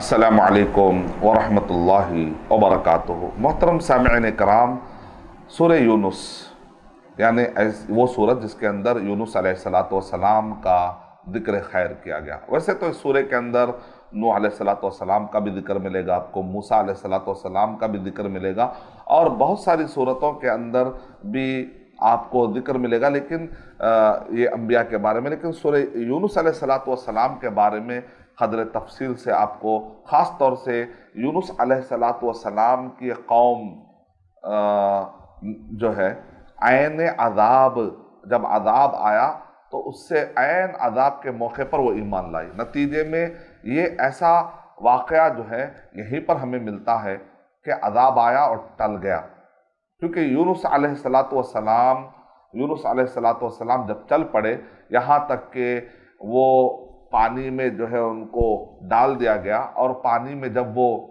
अस्सलामु अलैकुम वरहमतुल्लाहि वबरकातुहू। मोहतरम सामिईन कराम, सूरह यूनुस यानी वो सूरत जिसके अंदर यूनुस अलैहिस्सलातु वस्सलाम का जिक्र खैर किया गया। वैसे तो इस सूरह के अंदर नूह अलैहिस्सलातु वस्सलाम का भी जिक्र मिलेगा आपको, मूसा अलैहिस्सलातु वस्सलाम का भी जिक्र मिलेगा और बहुत सारी सूरतों के अंदर भी आपको जिक्र मिलेगा, लेकिन ये अंबिया के बारे में। लेकिन सूरह यूनुस अलैहिस्सलातु वस्सलाम के बारे में क़द्र तफसील से आपको, ख़ास तौर से यूनुस अलैहिस्सलातु वस्सलाम की कौम जो है, ऐन अज़ाब, जब अज़ाब आया तो उससे ऐन अज़ाब के मौके पर वो ईमान लाई। नतीजे में ये ऐसा वाक़या जो है यहीं पर हमें मिलता है कि अज़ाब आया और टल गया, क्योंकि यूनुस अलैहिस्सलातु वस्सलाम जब चल पड़े, यहाँ तक कि वो पानी में जो है उनको डाल दिया गया और पानी में जब वो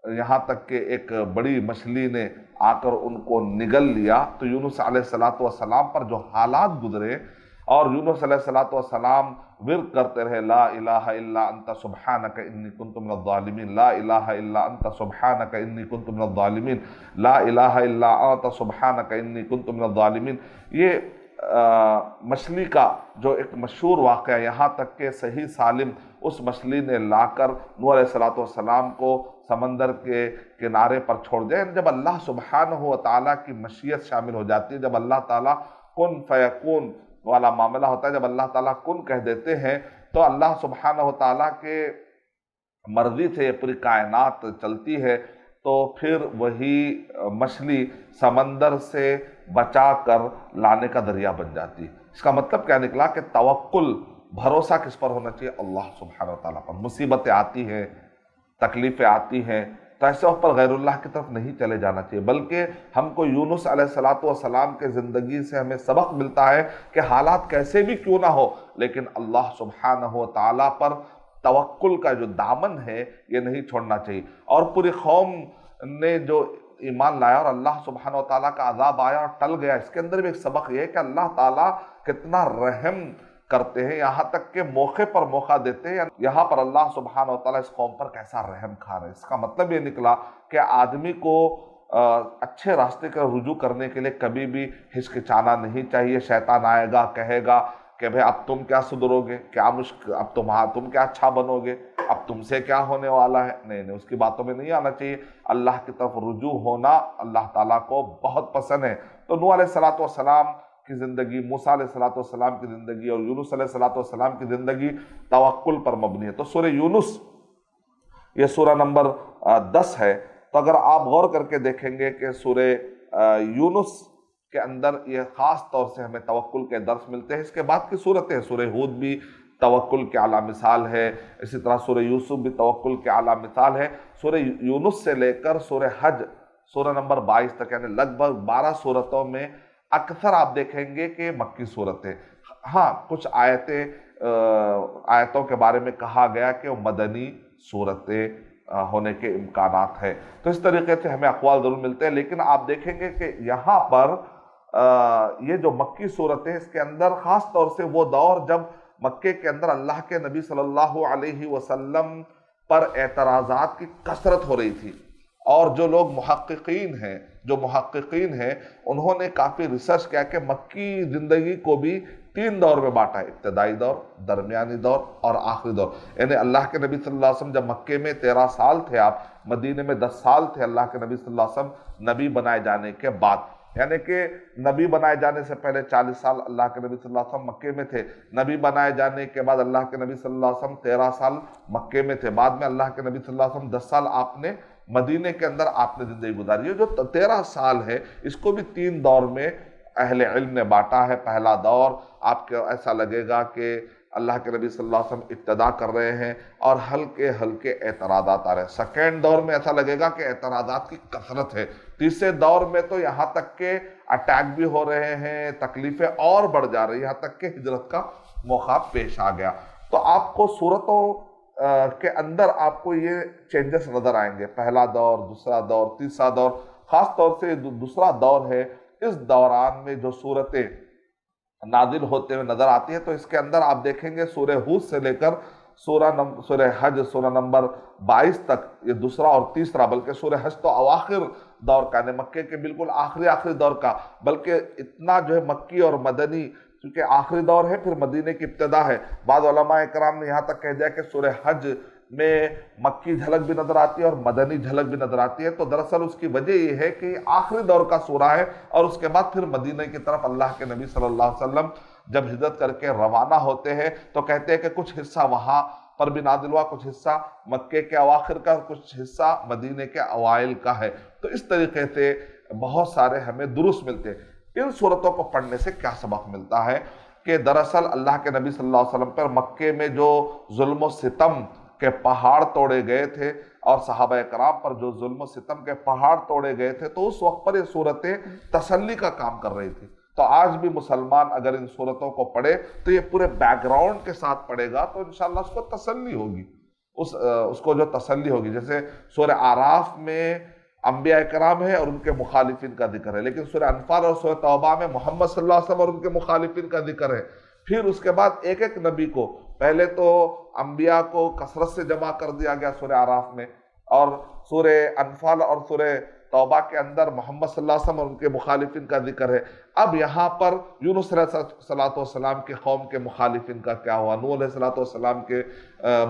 यहाँ तक कि एक बड़ी मछली ने आकर उनको निगल लिया, तो यूनुस अलैहिस्सलातु वस्सलाम पर जो हालात गुजरे और यूनुस अलैहिस्सलातु वस्सलाम विर्द करते रहे, ला इलाहा इल्ला अंता सुब्हानका इन्नी कुन्तु मिनज़ ज़ालिमीन, ला इलाहा इल्ला अंता सुब्हानका इन्नी कुन्तु मिनज़ ज़ालिमीन, ला इलाहा इल्ला अंता सुब्हानका इन्नी कुन्तु मिनज़ ज़ालिमीन। ये मछली का जो एक मशहूर वाक़या, यहाँ तक के सही सालिम उस मछली ने लाकर नूह अलैहिस्सलातु वस्सलाम को समंदर के किनारे पर छोड़ दिया। जब अल्लाह सुब्हानहू व तआला की मशीयत शामिल हो जाती है, जब अल्लाह ताला कुन फयकून वाला मामला होता है, जब अल्लाह ताला कुन कह देते हैं तो अल्लाह सुब्हानहू व तआला के मर्जी से पूरी कायनात चलती है। तो फिर वही मछली समंदर से बचा कर लाने का दरिया बन जाती है। इसका मतलब क्या निकला कि तवक्कुल, भरोसा किस पर होना चाहिए? अल्लाह सुब्हानहू व तआला पर। मुसीबतें आती हैं, तकलीफ़ें आती हैं, तो ऐसे वक्त पर गैरुल्लाह की तरफ नहीं चले जाना चाहिए, बल्कि हमको यूनुस अलैहिस्सलातु वस्सलाम के ज़िंदगी से हमें सबक मिलता है कि हालात कैसे भी क्यों ना हो, लेकिन अल्लाह सुब्हानहू व तआला पर तवक्कुल का जो दामन है ये नहीं छोड़ना चाहिए। और पूरी कौम ने जो ईमान लाया और अल्लाह सुब्हानहू व तआला का अज़ाब आया और टल गया, इसके अंदर भी एक सबक ये है कि अल्लाह ताला कितना रहम करते हैं, यहाँ तक के मौके पर मौका देते हैं। यहाँ पर अल्लाह सुब्हानहू व तआला इस कौम पर कैसा रहम खा रहे हैं। इसका मतलब ये निकला कि आदमी को अच्छे रास्ते का रुजू करने के लिए कभी भी हिचकिचाना नहीं चाहिए। शैतान आएगा, कहेगा कि भाई अब तुम क्या सुधरोगे, क्या मुश्किल, अब तुम क्या अच्छा बनोगे, अब तुमसे क्या होने वाला है। नहीं, उसकी बातों में नहीं आना चाहिए। अल्लाह की तरफ रुजू होना अल्लाह ताला को बहुत पसंद है। तो नूह अलैहिस्सलातु वस्सलाम की ज़िंदगी, मूसा अलैहिस्सलातु वस्सलाम की ज़िंदगी और यूनुस अलैहिस्सलातु वस्सलाम की ज़िंदगी तवक्कुल पर मबनी है। तो सूरह यूनुस ये सूरह नंबर 10 है। तो अगर आप गौर करके देखेंगे कि सूरह यूनुस के अंदर ये ख़ास तौर से हमें तवक्कुल के दर्स मिलते हैं। इसके बाद की सूरतें, सूरह हूद भी तवक्कुल के आला मिसाल है, इसी तरह सूरह यूसुफ भी तवक्कुल के आला मिसाल है। सूरह यूनुस से लेकर सूरह हज सूरह नंबर 22 तक, यानी लगभग 12 सूरतों में अक्सर आप देखेंगे कि मक्की सूरतें। हाँ, कुछ आयतों के बारे में कहा गया कि वो मदनी सूरतें होने के इम्कानात है। तो इस तरीके से हमें अक़वाल ज़रूर मिलते हैं, लेकिन आप देखेंगे कि यहाँ पर ये जो मक्की सूरतें, इसके अंदर ख़ास तौर से वो दौर जब मक्के के अंदर अल्लाह के नबी सल्लल्लाहु अलैहि वसल्लम पर एतराज़ात की कसरत हो रही थी, और जो लोग मुहक्किकीन हैं उन्होंने काफ़ी रिसर्च किया कि मक्की ज़िंदगी को भी 3 दौर में बांटा है, इब्तदाई दौर, दरमियानी दौर और आखिरी दौर। यानी अल्लाह के नबी सल्लल्लाहु अलैहि वसल्लम जब मक्के में 13 साल थे, आप मदीने में 10 साल थे अल्लाह के नबी सल्लल्लाहु अलैहि वसल्लम नबी बनाए जाने के बाद, यानी कि नबी बनाए जाने से पहले 40 साल अल्लाह के नबी सल्लल्लाहु अलैहि वसल्लम मक्के में थे। नबी बनाए जाने के बाद अल्लाह के नबी सल्लल्लाहु अलैहि वसल्लम 13 साल मक्के में थे। बाद में अल्लाह के नबी सल्लल्लाहु अलैहि वसल्लम 10 साल आपने मदीने के अंदर आपने ज़िंदगी गुजारी है। जो 13 साल है, इसको भी 3 दौर में अहले इल्म ने बांटा है। पहला दौर आपको ऐसा लगेगा कि अल्लाह के नबी सल्लल्लाहु अलैहि वसल्लम इब्तिदा कर रहे हैं और हल्के हल्के एतराज़ात आ रहे हैं। सेकेंड दौर में ऐसा लगेगा कि एतराज़ात की कसरत है। तीसरे दौर में तो यहाँ तक के अटैक भी हो रहे हैं, तकलीफ़ें और बढ़ जा रही हैं, यहाँ तक के हिजरत का मौका पेश आ गया। तो आपको सूरतों के अंदर आपको ये चेंजेस नज़र आएंगे। पहला दौर, दूसरा दौर, तीसरा दौर। ख़ास तौर से दूसरा दौर है, इस दौरान में जो सूरतें नाजिल होते हुए नजर आती है, तो इसके अंदर आप देखेंगे सूरह हूद से लेकर سورہ حج سورہ نمبر 22 تک، یہ دوسرا اور تیسرا، بلکہ سورہ حج تو اواخر دور کا، یعنی مکے کے بالکل آخری دور کا، بلکہ اتنا جو ہے مکی اور مدنی، کیونکہ آخری دور ہے پھر مدینے کی ابتدا ہے۔ بعض علماء کرام نے یہاں تک کہہ دیا کہ سورہ حج میں مکی جھلک بھی نظر آتی ہے اور مدنی جھلک بھی نظر آتی ہے، تو دراصل اس کی وجہ یہ ہے کہ یہ آخری دور کا سورہ ہے، اور اس کے بعد پھر مدینہ کی طرف اللہ کے نبی صلی اللہ علیہ وسلم جب ہجرت کر کے روانہ ہوتے ہیں تو کہتے ہیں کہ کچھ حصہ وہاں پر بھی نازل ہوا، کچھ حصہ مکے کے اواخر کا، کچھ حصہ مدینہ کے اوائل کا ہے۔ تو اس طریقے سے بہت سارے ہمیں دروس ملتے ہیں۔ ان صورتوں کو پڑھنے سے کیا سبق ملتا ہے کہ دراصل اللہ کے نبی صلی اللہ علیہ وسلم پر مکے میں جو ظلم و ستم کے پہاڑ توڑے گئے تھے، اور صحابہ کرام پر جو ظلم و ستم کے پہاڑ توڑے گئے تھے، تو اس وقت پر یہ صورتیں تسلی کا کام کر رہی تھی۔ تو آج بھی مسلمان اگر ان صورتوں کو پڑھے تو یہ پورے بیک گراؤنڈ کے ساتھ پڑھے گا تو انشاءاللہ اس کو تسلی ہوگی، اس کو جو تسلی ہوگی۔ جیسے سورہ اعراف میں انبیاء کرام ہے اور ان کے مخالفین کا ذکر ہے، لیکن سورہ انفال اور سورہ توبہ میں محمد صلی اللہ علیہ وسلم اور ان کے مخالفین کا ذکر ہے۔ پھر اس کے بعد ایک ایک نبی کو، پہلے تو انبیاء کو کثرت سے جمع کر دیا گیا سورہ اعراف میں، اور سورہ انفال اور سورہ توبہ کے اندر محمد صلی اللہ علیہ وسلم اور ان کے مخالفین کا ذکر ہے۔ اب یہاں پر یونس علیہ السلام کے قوم کے مخالفین کا کیا ہوا، نوح علیہ السلام کے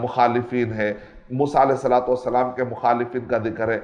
مخالفین ہے، موسیٰ علیہ السلام کے مخالفین کا ذکر ہے۔